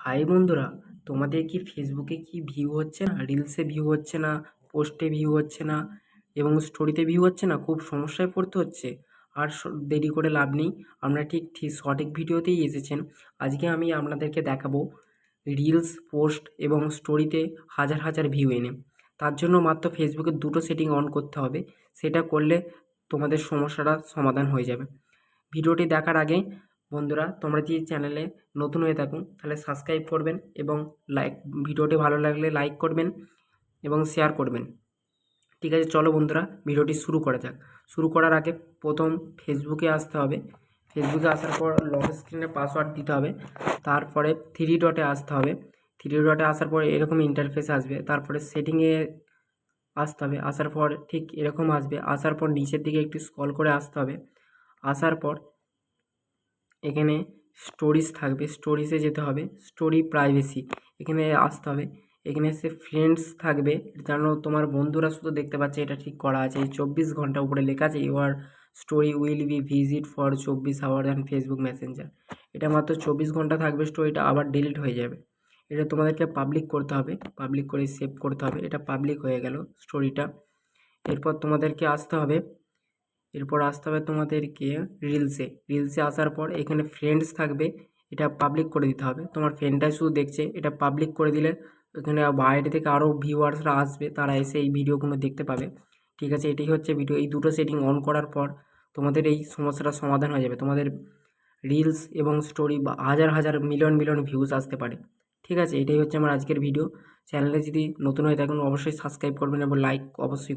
High বন্ধুরা, তোমাদের কি ফেসবুকে কি ভিউ হচ্ছে না, রিলসে ভিউ হচ্ছে না, পোস্টে ভিউ হচ্ছে না এবং স্টোরিতে ভিউ হচ্ছে না? খুব সমস্যায় পড়তে হচ্ছে। আর দেরি করে লাভ নেই, আপনারা ঠিক ঠিক সঠিক ভিডিওতেই এসেছেন। আজকে আমি আপনাদেরকে দেখাবো রিলস, পোস্ট এবং স্টোরিতে হাজার হাজার ভিউ এনে। তার জন্য মাত্র ফেসবুকের দুটো সেটিং অন করতে হবে। সেটা করলে তোমাদের সমস্যাটা সমাধান হয়ে যাবে। ভিডিওটি দেখার আগে বন্ধুরা, তোমরা যদি চ্যানেলে নতুন হয়ে থাকো তাহলে সাবস্ক্রাইব করবেন এবং ভিডিওটি ভালো লাগলে লাইক করবেন এবং শেয়ার করবেন। ঠিক আছে, চলো বন্ধুরা ভিডিওটি শুরু করা যাক। শুরু করার আগে প্রথম ফেসবুকে আসতে হবে। ফেসবুকে আসার পর লক স্ক্রিনে পাসওয়ার্ড দিতে হবে। তারপরে থ্রি ডটে আসতে হবে। থ্রি ডটে আসার পরে এরকম ইন্টারফেস আসবে। তারপরে সেটিংয়ে আসতে হবে। আসার পর ঠিক এরকম আসবে। আসার পর নিচের দিকে একটু স্ক্রল করে আসতে হবে। আসার পর এখানে স্টোরিজ থাকবে, স্টোরিজে যেতে হবে। স্টোরি প্রাইভেসি এখানে আসতে হবে। এখানে এসে ফ্রেন্ডস থাকবে, যেন তোমার বন্ধুরা শুধু দেখতে পাচ্ছে, এটা ঠিক করা আছে। এই 24 ঘন্টা উপরে লেখা আছে your story will be visit for 24 hour and Facebook Messenger. এটা মাত্র 24 ঘন্টা থাকবে স্টোরিটা, আবার ডিলিট হয়ে যাবে। এটা তোমাদেরকে পাবলিক করতে হবে, পাবলিক করে সেভ করতে হবে। এটা পাবলিক হয়ে গেল স্টোরিটা। এরপর তোমাদেরকে আসতে হবে, তোমাদেরকে রিলসে আসার পর এখানে ফ্রেন্ডস থাকবে, এটা পাবলিক করে দিতে হবে। তোমার ফ্রেন্ডটাই শুধু দেখছে, এটা পাবলিক করে দিলে এখানে বাইরে থেকে আরও ভিউয়ার্সরা আসবে, তারা এসে এই ভিডিওগুলো দেখতে পাবে। ঠিক আছে, এটাই হচ্ছে ভিডিও। এই দুটো সেটিং অন করার পর তোমাদের এই সমস্যাটার সমাধান হয়ে যাবে। তোমাদের রিলস এবং স্টোরি বা হাজার হাজার মিলিয়ন মিলিয়ন ভিউজ আসতে পারে। ঠিক আছে, এটাই হচ্ছে আমার আজকের ভিডিও। চ্যানেলে যদি নতুন হয়ে থাকুন অবশ্যই সাবস্ক্রাইব করবেন এবং লাইক অবশ্যই করবেন।